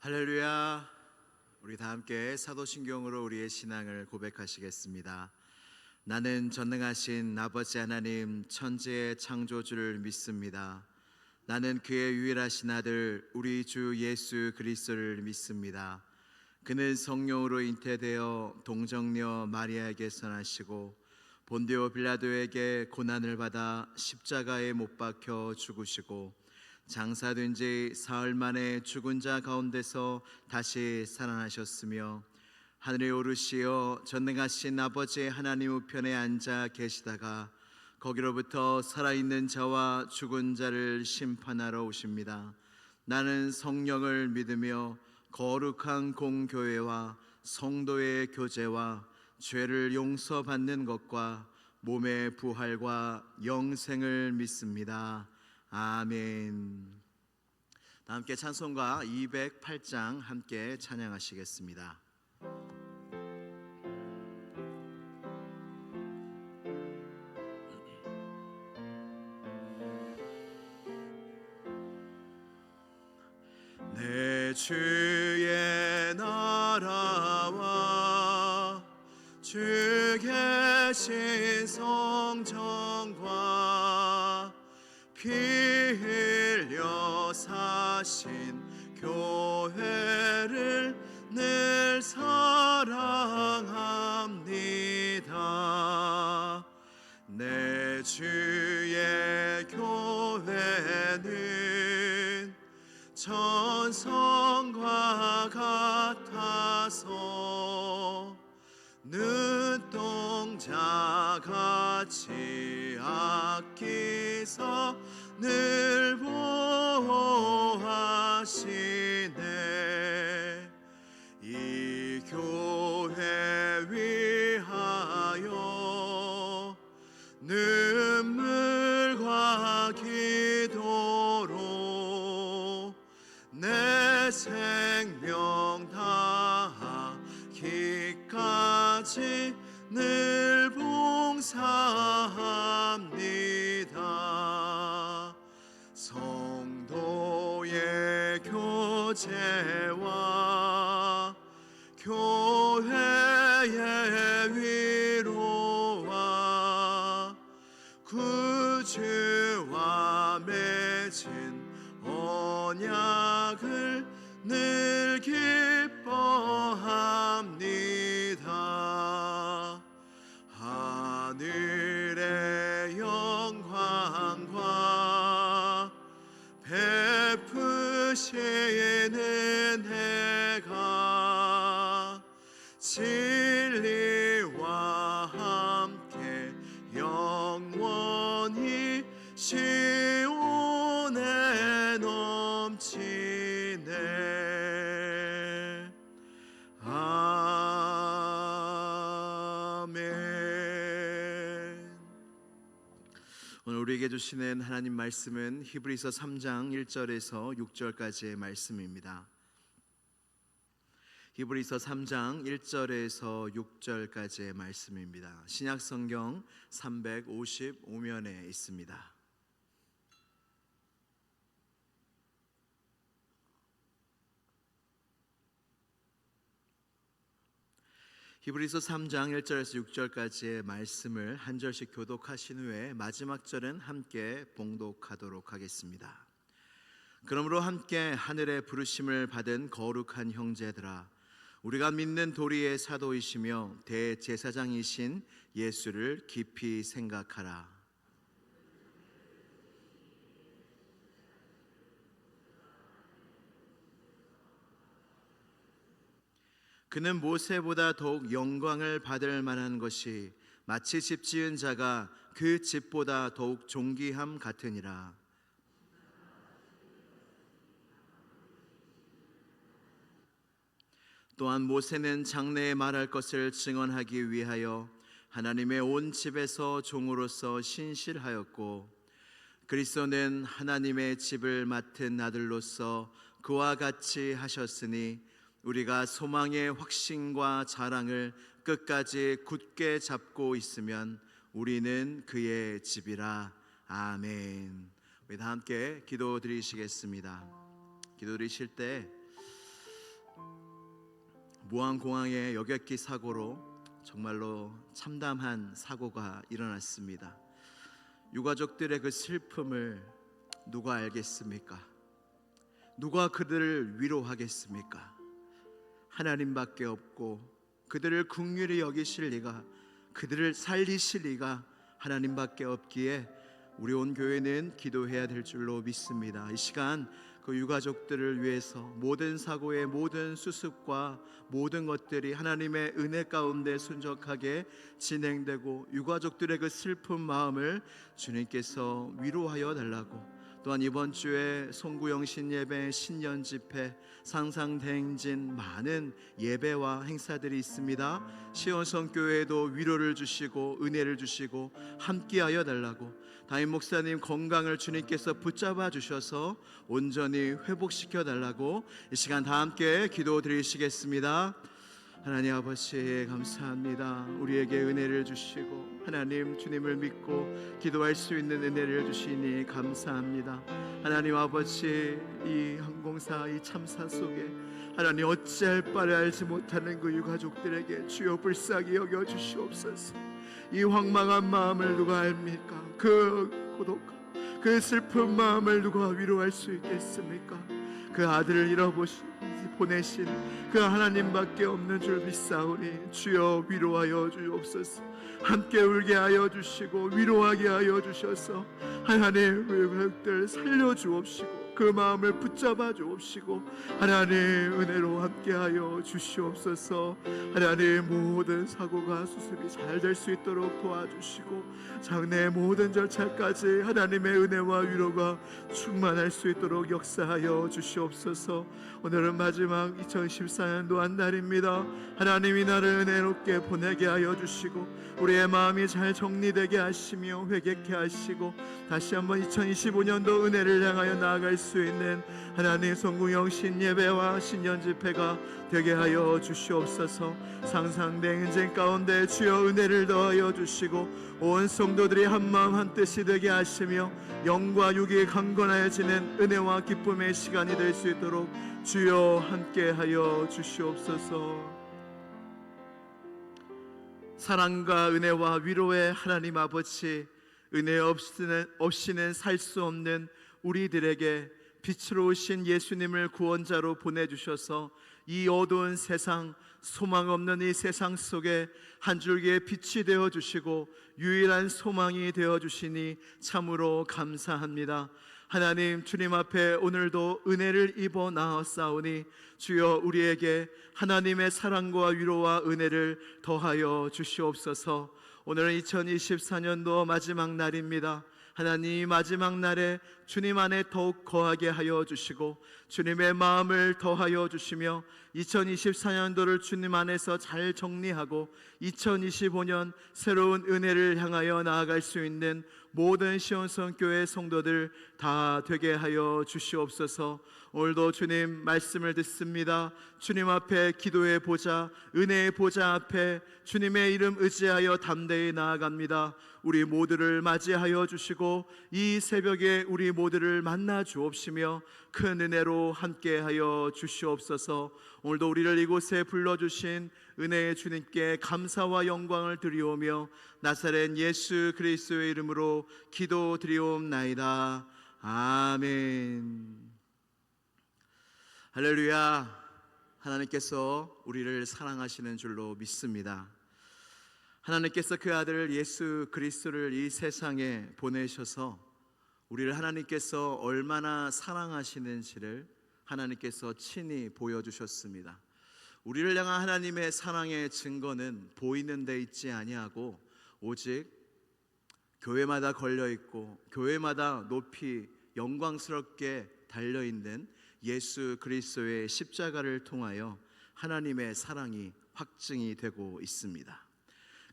할렐루야. 우리 다 함께 사도신경으로 우리의 신앙을 고백하시겠습니다. 나는 전능하신 아버지 하나님 천지의 창조주를 믿습니다. 나는 그의 유일하신 아들 우리 주 예수 그리스도를 믿습니다. 그는 성령으로 잉태되어 동정녀 마리아에게서 나시고 본디오 빌라도에게 고난을 받아 십자가에 못 박혀 죽으시고 장사된 지 사흘 만에 죽은 자 가운데서 다시 살아나셨으며 하늘에 오르시어 전능하신 아버지 하나님 우편에 앉아 계시다가 거기로부터 살아있는 자와 죽은 자를 심판하러 오십니다. 나는 성령을 믿으며 거룩한 공교회와 성도의 교제와 죄를 용서받는 것과 몸의 부활과 영생을 믿습니다. 아멘. 다 함께 찬송가 208장 함께 찬양하시겠습니다. 내 주의 나라와 주 계신 성전과 피 흘려 사신 교회를 늘 사랑합니다. 내 주의 교회는 천성과 같아서 눈동자같이 아끼사 늘 보호하시네. 이 교회 위하여 눈물과 기도로 내 생명 다하기까지 늘 봉사합니다. 성도의 교제와 교회의 위로와 구주와 맺은 언약을 늘 기뻐합니다. 하늘의 영광과 베푸시는 해가 진리와 함께 영원히 시온에 넘치네. 아멘. 오늘 우리에게 주시는 하나님 말씀은 히브리서 3장 1절에서 6절까지의 말씀입니다. 히브리서 3장 1절에서 6절까지의 말씀입니다. 신약성경 355면에 있습니다. 히브리서 3장 1절에서 6절까지의 말씀을 한 절씩 교독하신 후에 마지막 절은 함께 봉독하도록 하겠습니다. 그러므로 함께 하늘의 부르심을 받은 거룩한 형제들아, 우리가 믿는 도리의 사도이시며 대제사장이신 예수를 깊이 생각하라. 그는 모세보다 더욱 영광을 받을 만한 것이 마치 집 지은 자가 그 집보다 더욱 존귀함 같으니라. 또한 모세는 장래에 말할 것을 증언하기 위하여 하나님의 온 집에서 종으로서 신실하였고, 그리스도는 하나님의 집을 맡은 아들로서 그와 같이 하셨으니 우리가 소망의 확신과 자랑을 끝까지 굳게 잡고 있으면 우리는 그의 집이라. 아멘. 우리 다 함께 기도드리시겠습니다. 기도드리실 때 무안공항의 여객기 사고로 정말로 참담한 사고가 일어났습니다. 유가족들의 그 슬픔을 누가 알겠습니까? 누가 그들을 위로하겠습니까? 하나님밖에 없고 그들을 긍휼히 여기실 리가, 그들을 살리실 리가 하나님밖에 없기에 우리 온 교회는 기도해야 될 줄로 믿습니다. 이 시간 그 유가족들을 위해서 모든 사고의 모든 수습과 모든 것들이 하나님의 은혜 가운데 순적하게 진행되고 유가족들의 그 슬픈 마음을 주님께서 위로하여 달라고, 또한 이번 주에 송구영 신예배, 신년 집회, 상상대행진 많은 예배와 행사들이 있습니다. 시온성교회도 위로를 주시고 은혜를 주시고 함께하여 달라고, 담임 목사님 건강을 주님께서 붙잡아 주셔서 온전히 회복시켜 달라고 이 시간 다 함께 기도 드리시겠습니다. 하나님 아버지 감사합니다. 우리에게 은혜를 주시고 하나님 주님을 믿고 기도할 수 있는 은혜를 주시니 감사합니다. 하나님 아버지, 이 항공사 이 참사 속에 하나님 어찌할 바를 알지 못하는 그 유가족들에게 주여 불쌍히 여겨 주시옵소서. 이 황망한 마음을 누가 압니까? 그 고독한 그 슬픈 마음을 누가 위로할 수 있겠습니까? 그 아들을 보내신 그 하나님밖에 없는 줄 믿사오니 주여 위로하여 주옵소서. 함께 울게 하여 주시고 위로하게 하여 주셔서 하나님 우리들 살려 주옵시고 그 마음을 붙잡아 주옵시고 하나님 은혜로 함께하여 주시옵소서. 하나님 모든 사고가 수습이 잘 될 수 있도록 도와주시고 장래의 모든 절차까지 하나님의 은혜와 위로가 충만할 수 있도록 역사하여 주시옵소서. 오늘은 마지막 2014년도 한 달입니다. 하나님 이 날을 은혜롭게 보내게 하여 주시고 우리의 마음이 잘 정리되게 하시며 회개케 하시고 다시 한번 2025년도 은혜를 향하여 나아갈 수 있는 하나님 송구영 신예배와 신년 집회가 되게 하여 주시옵소서. 상상대행진 가운데 주여 은혜를 더하여 주시고 온 성도들이 한마음 한뜻이 되게 하시며 영과 육이 강건하여지는 은혜와 기쁨의 시간이 될 수 있도록 주여 함께하여 주시옵소서. 사랑과 은혜와 위로의 하나님 아버지, 은혜 없이는 살 수 없는 우리들에게 빛으로 오신 예수님을 구원자로 보내주셔서 이 어두운 세상, 소망 없는 이 세상 속에 한 줄기의 빛이 되어주시고 유일한 소망이 되어주시니 참으로 감사합니다. 하나님 주님 앞에 오늘도 은혜를 입어 나아싸우니 주여 우리에게 하나님의 사랑과 위로와 은혜를 더하여 주시옵소서. 오늘은 2024년도 마지막 날입니다. 하나님 마지막 날에 주님 안에 더욱 거하게 하여 주시고 주님의 마음을 더하여 주시며 2024년도를 주님 안에서 잘 정리하고 2025년 새로운 은혜를 향하여 나아갈 수 있는 모든 시온성교회 성도들 다 되게 하여 주시옵소서. 오늘도 주님 말씀을 듣습니다. 주님 앞에 기도의 보좌, 은혜의 보좌 앞에 주님의 이름 의지하여 담대히 나아갑니다. 우리 모두를 맞이하여 주시고 이 새벽에 우리 모두를 만나 주옵시며 큰 은혜로 함께하여 주시옵소서. 오늘도 우리를 이곳에 불러주신 은혜의 주님께 감사와 영광을 드리오며 나사렛 예수 그리스도의 이름으로 기도드리옵나이다. 아멘. 할렐루야. 하나님께서 우리를 사랑하시는 줄로 믿습니다. 하나님께서 그 아들 예수 그리스도를 이 세상에 보내셔서 우리를 하나님께서 얼마나 사랑하시는지를 하나님께서 친히 보여주셨습니다. 우리를 향한 하나님의 사랑의 증거는 보이는 데 있지 아니하고 오직 교회마다 걸려있고 교회마다 높이 영광스럽게 달려있는 예수 그리스도의 십자가를 통하여 하나님의 사랑이 확증이 되고 있습니다.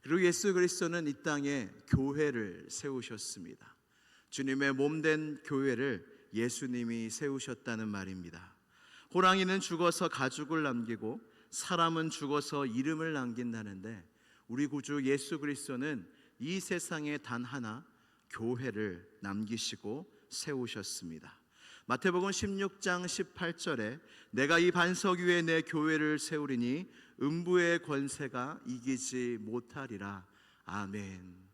그리고 예수 그리스도는 이 땅에 교회를 세우셨습니다. 주님의 몸된 교회를 예수님이 세우셨다는 말입니다. 호랑이는 죽어서 가죽을 남기고 사람은 죽어서 이름을 남긴다는데 우리 구주 예수 그리스도는 이 세상에 단 하나 교회를 남기시고 세우셨습니다. 마태복음 16장 18절에 내가 이 반석 위에 내 교회를 세우리니 음부의 권세가 이기지 못하리라. 아멘.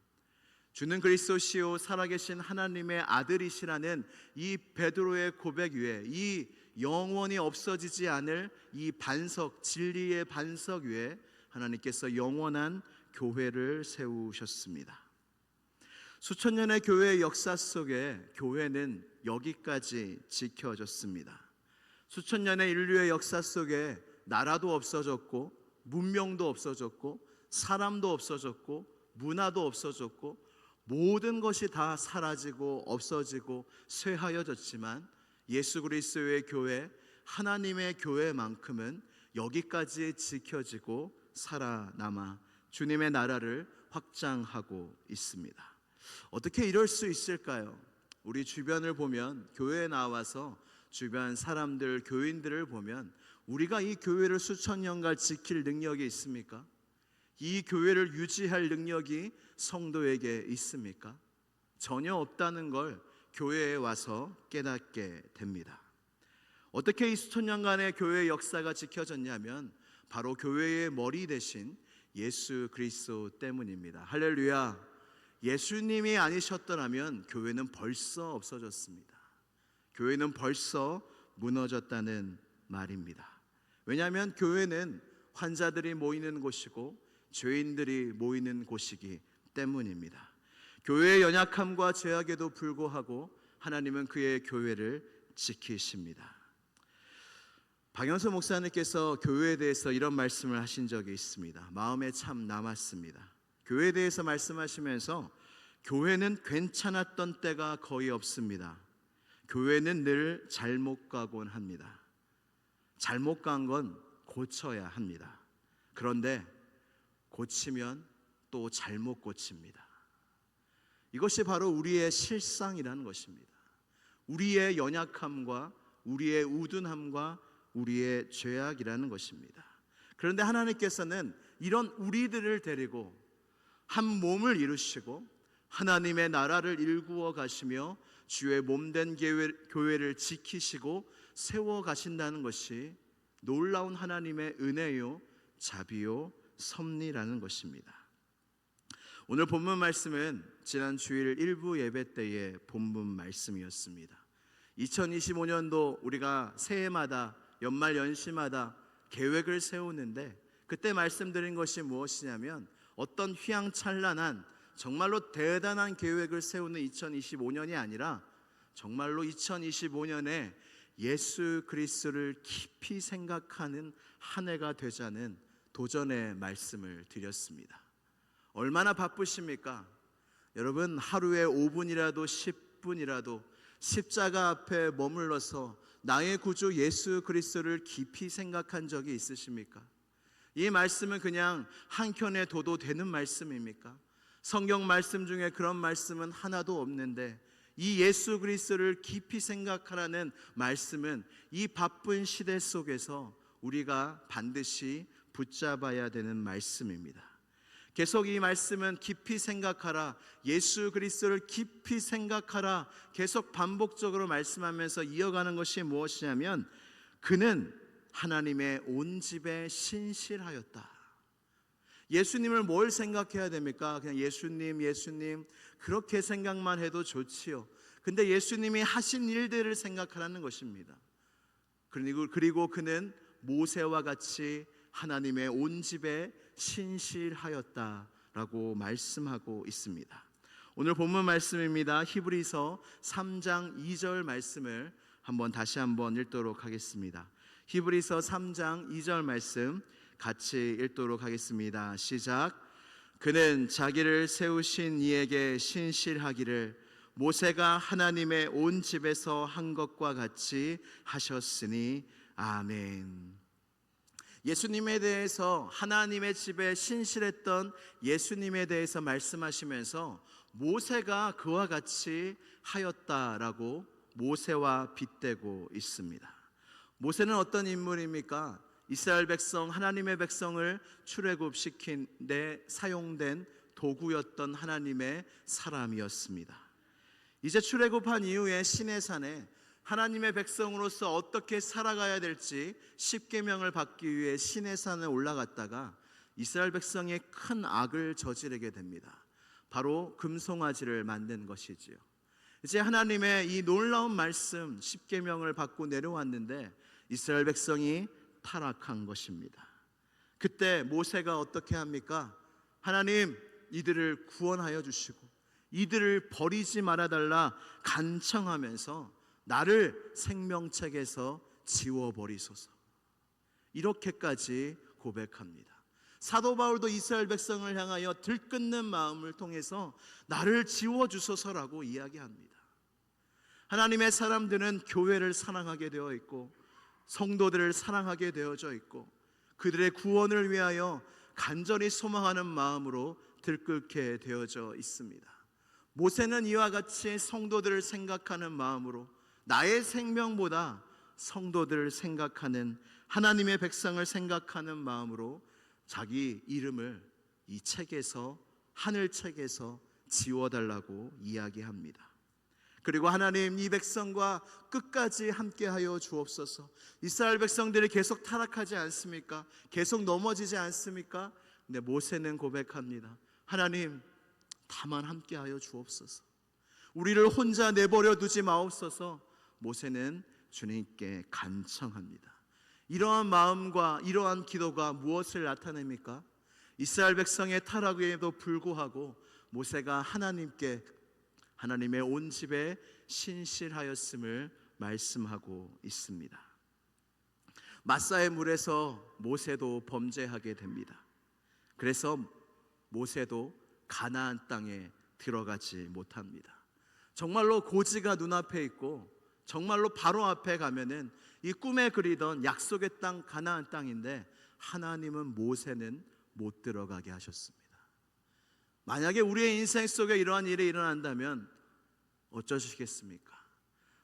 주는 그리스도시요 살아계신 하나님의 아들이시라는 이 베드로의 고백 위에, 이 영원히 없어지지 않을 이 반석, 진리의 반석 위에 하나님께서 영원한 교회를 세우셨습니다. 수천 년의 교회의 역사 속에 교회는 여기까지 지켜졌습니다. 수천 년의 인류의 역사 속에 나라도 없어졌고, 문명도 없어졌고, 사람도 없어졌고, 문화도 없어졌고, 모든 것이 다 사라지고 없어지고 쇠하여졌지만 예수 그리스도의 교회, 하나님의 교회만큼은 여기까지 지켜지고 살아남아 주님의 나라를 확장하고 있습니다. 어떻게 이럴 수 있을까요? 우리 주변을 보면, 교회에 나와서 주변 사람들, 교인들을 보면 우리가 이 교회를 수천 년간 지킬 능력이 있습니까? 이 교회를 유지할 능력이 성도에게 있습니까? 전혀 없다는 걸 교회에 와서 깨닫게 됩니다. 어떻게 이 수천 년간의 교회의 역사가 지켜졌냐면 바로 교회의 머리 대신 예수 그리스도 때문입니다. 할렐루야. 예수님이 아니셨더라면 교회는 벌써 없어졌습니다. 교회는 벌써 무너졌다는 말입니다. 왜냐하면 교회는 환자들이 모이는 곳이고 죄인들이 모이는 곳이기 때문입니다. 교회의 연약함과 죄악에도 불구하고 하나님은 그의 교회를 지키십니다. 박영수 목사님께서 교회에 대해서 이런 말씀을 하신 적이 있습니다. 마음에 참 남았습니다. 교회에 대해서 말씀하시면서 교회는 괜찮았던 때가 거의 없습니다. 교회는 늘 잘못 가곤 합니다. 잘못 간 건 고쳐야 합니다. 그런데 고치면 또 잘못 고칩니다. 이것이 바로 우리의 실상이라는 것입니다. 우리의 연약함과 우리의 우둔함과 우리의 죄악이라는 것입니다. 그런데 하나님께서는 이런 우리들을 데리고 한 몸을 이루시고 하나님의 나라를 일구어 가시며 주의 몸된 교회를 지키시고 세워 가신다는 것이 놀라운 하나님의 은혜요, 자비요, 섭리라는 것입니다. 오늘 본문 말씀은 지난 주일 일부 예배 때의 본문 말씀이었습니다. 2025년도 우리가 새해마다 연말 연시마다 계획을 세우는데 그때 말씀드린 것이 무엇이냐면 어떤 휘황찬란한 정말로 대단한 계획을 세우는 2025년이 아니라 정말로 2025년에 예수 그리스도를 깊이 생각하는 한 해가 되자는 도전의 말씀을 드렸습니다. 얼마나 바쁘십니까? 여러분, 하루에 5분이라도 10분이라도 십자가 앞에 머물러서 나의 구주 예수 그리스도를 깊이 생각한 적이 있으십니까? 이 말씀은 그냥 한 켠에 둬도 되는 말씀입니까? 성경 말씀 중에 그런 말씀은 하나도 없는데 이 예수 그리스도를 깊이 생각하라는 말씀은 이 바쁜 시대 속에서 우리가 반드시 붙잡아야 되는 말씀입니다. 계속 이 말씀은 깊이 생각하라, 예수 그리스도를 깊이 생각하라 계속 반복적으로 말씀하면서 이어가는 것이 무엇이냐면 그는 하나님의 온 집에 신실하였다. 예수님을 뭘 생각해야 됩니까? 그냥 예수님 그렇게 생각만 해도 좋지요. 근데 예수님이 하신 일들을 생각하라는 것입니다. 그리고 그는 모세와 같이 하나님의 온 집에 신실하였다라고 말씀하고 있습니다. 오늘 본문 말씀입니다. 히브리서 3장 2절 말씀을 다시 한번 읽도록 하겠습니다. 히브리서 3장 2절 말씀 같이 읽도록 하겠습니다. 시작. 그는 자기를 세우신 이에게 신실하기를 모세가 하나님의 온 집에서 한 것과 같이 하셨으니 아멘. 예수님에 대해서 하나님의 집에 신실했던 예수님에 대해서 말씀하시면서 모세가 그와 같이 하였다라고 모세와 빗대고 있습니다. 모세는 어떤 인물입니까? 이스라엘 백성, 하나님의 백성을 출애굽시킨 데 사용된 도구였던 하나님의 사람이었습니다. 이제 출애굽한 이후에 시내산에 하나님의 백성으로서 어떻게 살아가야 될지 십계명을 받기 위해 시내산에 올라갔다가 이스라엘 백성이 큰 악을 저지르게 됩니다. 바로 금송아지를 만든 것이지요. 이제 하나님의 이 놀라운 말씀 십계명을 받고 내려왔는데 이스라엘 백성이 타락한 것입니다. 그때 모세가 어떻게 합니까? 하나님, 이들을 구원하여 주시고 이들을 버리지 말아달라 간청하면서 나를 생명책에서 지워버리소서, 이렇게까지 고백합니다. 사도 바울도 이스라엘 백성을 향하여 들끓는 마음을 통해서 나를 지워주소서라고 이야기합니다. 하나님의 사람들은 교회를 사랑하게 되어 있고 성도들을 사랑하게 되어져 있고 그들의 구원을 위하여 간절히 소망하는 마음으로 들끓게 되어져 있습니다. 모세는 이와 같이 성도들을 생각하는 마음으로 나의 생명보다 성도들을 생각하는, 하나님의 백성을 생각하는 마음으로 자기 이름을 이 책에서, 하늘책에서 지워달라고 이야기합니다. 그리고 하나님, 이 백성과 끝까지 함께하여 주옵소서. 이스라엘 백성들이 계속 타락하지 않습니까? 계속 넘어지지 않습니까? 근데 모세는 고백합니다. 하나님, 다만 함께하여 주옵소서. 우리를 혼자 내버려 두지 마옵소서. 모세는 주님께 간청합니다. 이러한 마음과 이러한 기도가 무엇을 나타냅니까? 이스라엘 백성의 타락에도 불구하고 모세가 하나님께, 하나님의 온 집에 신실하였음을 말씀하고 있습니다. 마사의 물에서 모세도 범죄하게 됩니다. 그래서 모세도 가나안 땅에 들어가지 못합니다. 정말로 고지가 눈앞에 있고 정말로 바로 앞에 가면은 이 꿈에 그리던 약속의 땅 가나안 땅인데 하나님은 모세는 못 들어가게 하셨습니다. 만약에 우리의 인생 속에 이러한 일이 일어난다면 어쩌시겠습니까?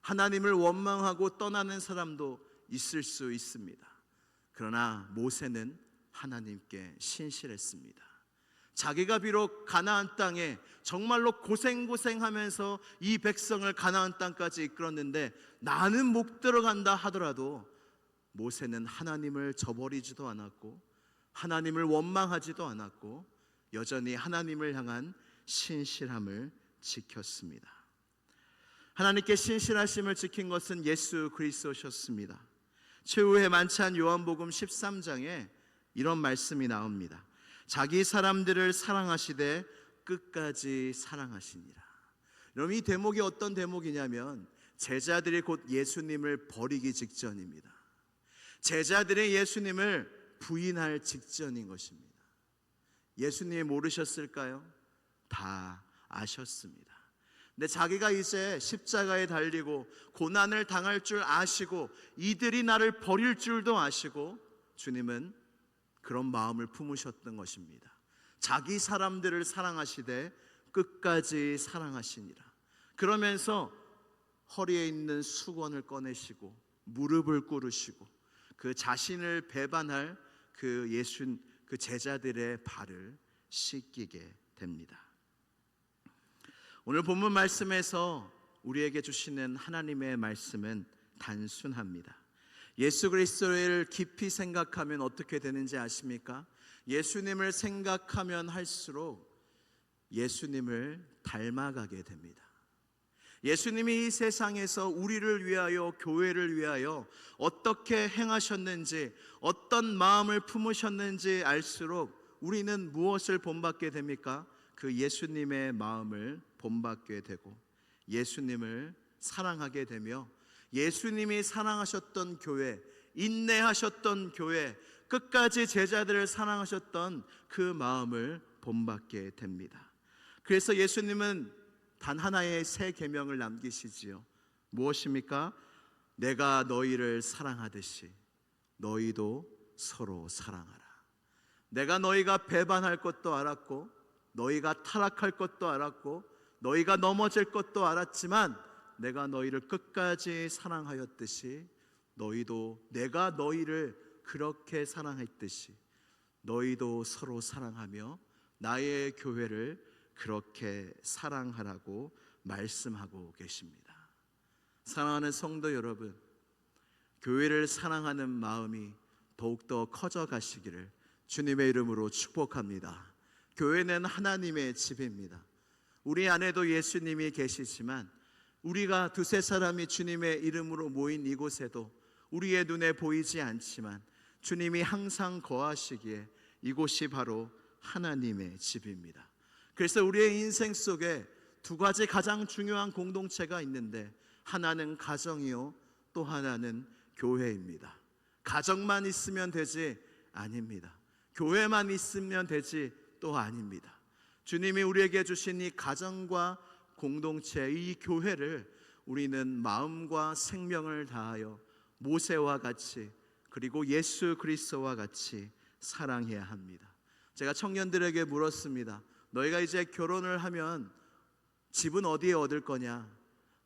하나님을 원망하고 떠나는 사람도 있을 수 있습니다. 그러나 모세는 하나님께 신실했습니다. 자기가 비록 가나안 땅에 정말로 고생하면서 이 백성을 가나안 땅까지 이끌었는데 나는 못 들어간다 하더라도 모세는 하나님을 저버리지도 않았고 하나님을 원망하지도 않았고 여전히 하나님을 향한 신실함을 지켰습니다. 하나님께 신실하심을 지킨 것은 예수 그리스도셨습니다. 최후의 만찬 요한복음 13장에 이런 말씀이 나옵니다. 자기 사람들을 사랑하시되 끝까지 사랑하시니라. 여러분, 이 대목이 어떤 대목이냐면 제자들이 곧 예수님을 버리기 직전입니다. 제자들이 예수님을 부인할 직전인 것입니다. 예수님이 모르셨을까요? 다 아셨습니다. 근데 자기가 이제 십자가에 달리고 고난을 당할 줄 아시고 이들이 나를 버릴 줄도 아시고 주님은 그런 마음을 품으셨던 것입니다. 자기 사람들을 사랑하시되 끝까지 사랑하시니라. 그러면서 허리에 있는 수건을 꺼내시고 무릎을 꿇으시고 그 자신을 배반할 그 제자들의 발을 씻기게 됩니다. 오늘 본문 말씀에서 우리에게 주시는 하나님의 말씀은 단순합니다. 예수 그리스도를 깊이 생각하면 어떻게 되는지 아십니까? 예수님을 생각하면 할수록 예수님을 닮아가게 됩니다. 예수님이 이 세상에서 우리를 위하여, 교회를 위하여 어떻게 행하셨는지, 어떤 마음을 품으셨는지 알수록 우리는 무엇을 본받게 됩니까? 그 예수님의 마음을 본받게 되고 예수님을 사랑하게 되며 예수님이 사랑하셨던 교회, 인내하셨던 교회, 끝까지 제자들을 사랑하셨던 그 마음을 본받게 됩니다. 그래서 예수님은 단 하나의 새 계명을 남기시지요. 무엇입니까? 내가 너희를 사랑하듯이 너희도 서로 사랑하라. 내가 너희가 배반할 것도 알았고 너희가 타락할 것도 알았고 너희가 넘어질 것도 알았지만 내가 너희를 끝까지 사랑하였듯이 너희도, 내가 너희를 그렇게 사랑했듯이 너희도 서로 사랑하며 나의 교회를 그렇게 사랑하라고 말씀하고 계십니다. 사랑하는 성도 여러분, 교회를 사랑하는 마음이 더욱더 커져 가시기를 주님의 이름으로 축복합니다. 교회는 하나님의 집입니다. 우리 안에도 예수님이 계시지만 우리가 두세 사람이 주님의 이름으로 모인 이곳에도 우리의 눈에 보이지 않지만 주님이 항상 거하시기에 이곳이 바로 하나님의 집입니다. 그래서 우리의 인생 속에 두 가지 가장 중요한 공동체가 있는데, 하나는 가정이요, 또 하나는 교회입니다. 가정만 있으면 되지 아닙니다. 교회만 있으면 되지 또 아닙니다. 주님이 우리에게 주신 이 가정과 공동체, 이 교회를 우리는 마음과 생명을 다하여 모세와 같이, 그리고 예수 그리스도와 같이 사랑해야 합니다. 제가 청년들에게 물었습니다. 너희가 이제 결혼을 하면 집은 어디에 얻을 거냐?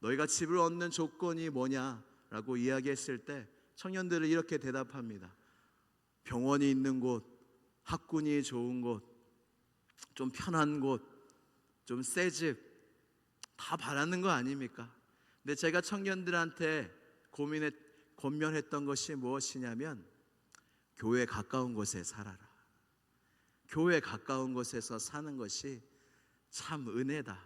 너희가 집을 얻는 조건이 뭐냐? 라고 이야기했을 때 청년들은 이렇게 대답합니다. 병원이 있는 곳, 학군이 좋은 곳, 좀 편한 곳, 좀 새 집, 다 바라는 거 아닙니까? 근데 제가 청년들한테 권면했던 것이 무엇이냐면, 교회 가까운 곳에 살아라. 교회 가까운 곳에서 사는 것이 참 은혜다.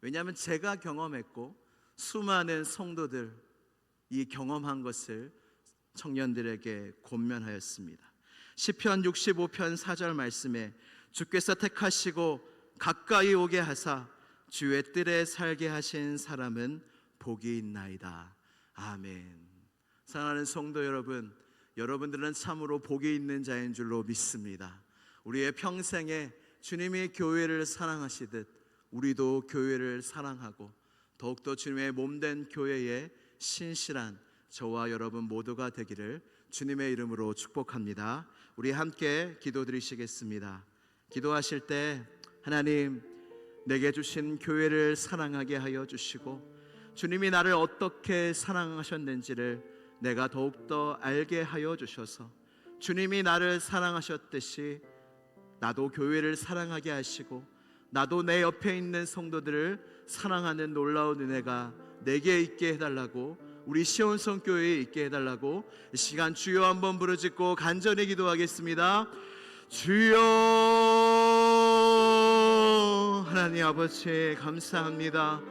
왜냐하면 제가 경험했고 수많은 성도들이 경험한 것을 청년들에게 권면하였습니다. 시편 65편 4절 말씀에 주께서 택하시고 가까이 오게 하사 주의 뜰에 살게 하신 사람은 복이 있나이다. 아멘. 사랑하는 성도 여러분, 여러분들은 참으로 복이 있는 자인 줄로 믿습니다. 우리의 평생에 주님이 교회를 사랑하시듯 우리도 교회를 사랑하고 더욱더 주님의 몸된 교회에 신실한 저와 여러분 모두가 되기를 주님의 이름으로 축복합니다. 우리 함께 기도드리시겠습니다. 기도하실 때 하나님, 내게 주신 교회를 사랑하게 하여 주시고 주님이 나를 어떻게 사랑하셨는지를 내가 더욱더 알게 하여 주셔서 주님이 나를 사랑하셨듯이 나도 교회를 사랑하게 하시고 나도 내 옆에 있는 성도들을 사랑하는 놀라운 은혜가 내게 있게 해달라고, 우리 시온성교회에 있게 해달라고 이 시간 주여 한번 부르짖고 간절히 기도하겠습니다. 주여, 하나님 아버지 감사합니다.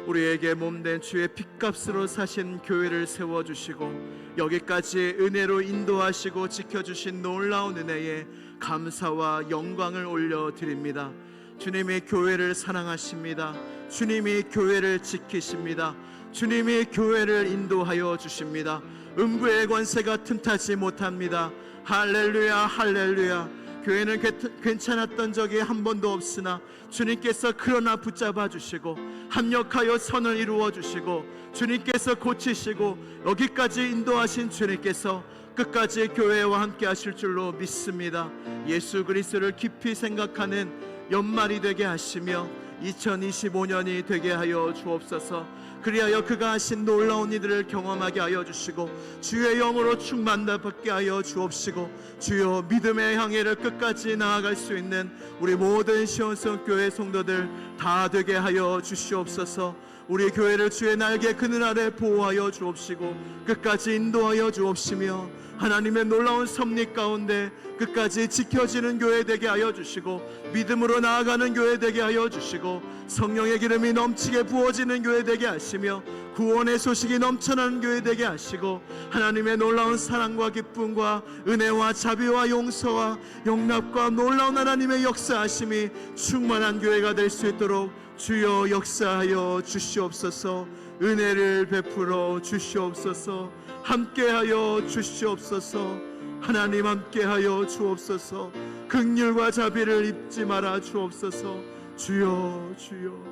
우리에게 몸된 주의 핏값으로 사신 교회를 세워주시고 여기까지 은혜로 인도하시고 지켜주신 놀라운 은혜에 감사와 영광을 올려드립니다. 주님이 교회를 사랑하십니다. 주님이 교회를 지키십니다. 주님이 교회를 인도하여 주십니다. 음부의 권세가 틈타지 못합니다. 할렐루야, 할렐루야. 교회는 괜찮았던 적이 한 번도 없으나 주님께서 그러나 붙잡아 주시고 합력하여 선을 이루어 주시고 주님께서 고치시고 여기까지 인도하신 주님께서 끝까지 교회와 함께 하실 줄로 믿습니다. 예수 그리스도를 깊이 생각하는 연말이 되게 하시며 2025년이 되게 하여 주옵소서. 그리하여 그가 하신 놀라운 이들을 경험하게 하여 주시고 주의 영으로 충만받게 하여 주옵시고 주여 믿음의 향해를 끝까지 나아갈 수 있는 우리 모든 시온성교회 성도들 다 되게 하여 주시옵소서. 우리 교회를 주의 날개 그늘 아래 보호하여 주옵시고 끝까지 인도하여 주옵시며 하나님의 놀라운 섭리 가운데 끝까지 지켜지는 교회 되게 하여 주시고 믿음으로 나아가는 교회 되게 하여 주시고 성령의 기름이 넘치게 부어지는 교회 되게 하시며 구원의 소식이 넘쳐나는 교회 되게 하시고 하나님의 놀라운 사랑과 기쁨과 은혜와 자비와 용서와 용납과 놀라운 하나님의 역사하심이 충만한 교회가 될 수 있도록 주여 역사하여 주시옵소서. 은혜를 베풀어 주시옵소서. 함께하여 주시옵소서. 하나님 함께하여 주옵소서. 긍휼과 자비를 잊지 말아 주옵소서. 주여, 주여.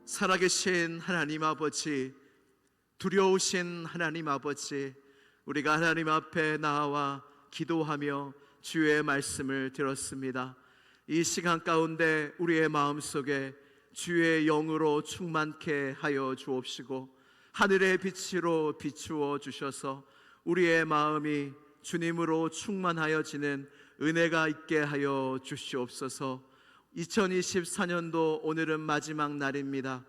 살아계신 하나님 아버지, 두려우신 하나님 아버지, 우리가 하나님 앞에 나와 기도하며 주의 말씀을 들었습니다. 이 시간 가운데 우리의 마음속에 주의 영으로 충만케 하여 주옵시고 하늘의 빛으로 비추어 주셔서 우리의 마음이 주님으로 충만하여지는 은혜가 있게 하여 주시옵소서. 2024년도 오늘은 마지막 날입니다.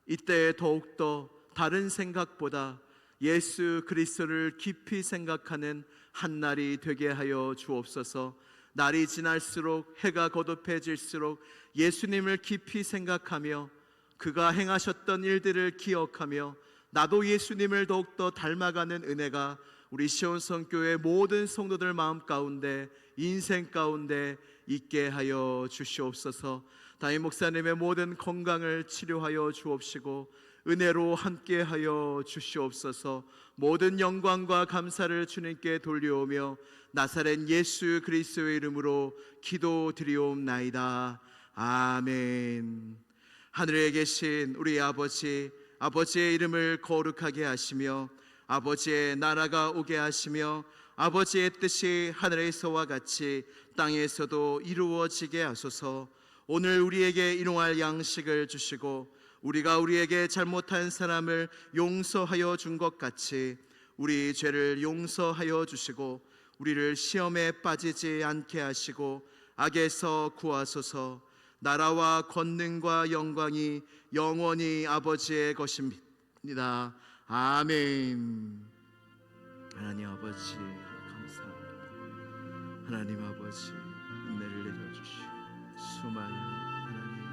이때 더욱더 다른 생각보다 예수 그리스도를 깊이 생각하는 한 날이 되게 하여 주옵소서. 날이 지날수록 해가 거듭해질수록 예수님을 깊이 생각하며 그가 행하셨던 일들을 기억하며 나도 예수님을 더욱더 닮아가는 은혜가 우리 시온성교회 모든 성도들 마음 가운데 인생 가운데 있게 하여 주시옵소서. 담임 목사님의 모든 건강을 치료하여 주옵시고 은혜로 함께 하여 주시옵소서. 모든 영광과 감사를 주님께 돌려오며 나사렛 예수 그리스도의 이름으로 기도드리옵나이다. 아멘. 하늘에 계신 우리 아버지, 아버지의 이름을 거룩하게 하시며 아버지의 나라가 오게 하시며 아버지의 뜻이 하늘에서와 같이 땅에서도 이루어지게 하소서. 오늘 우리에게 일용할 양식을 주시고 우리가 우리에게 잘못한 사람을 용서하여 준 것 같이 우리 죄를 용서하여 주시고 우리를 시험에 빠지지 않게 하시고 악에서 구하소서. 나라와 권능과 영광이 영원히 아버지의 것입니다. 아멘. 하나님 아버지 감사합니다. 하나님 아버지 은혜를 내려주시고 수많은 하나님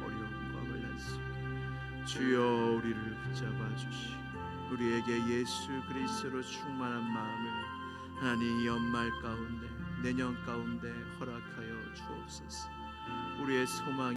어려움과 환난 속에 주여 우리를 붙잡아 주시고 우리에게 예수 그리스도로 충만한 마음을 하나님 이 연말 가운데 내년 가운데 허락하여 주옵소서. 우리의 소망이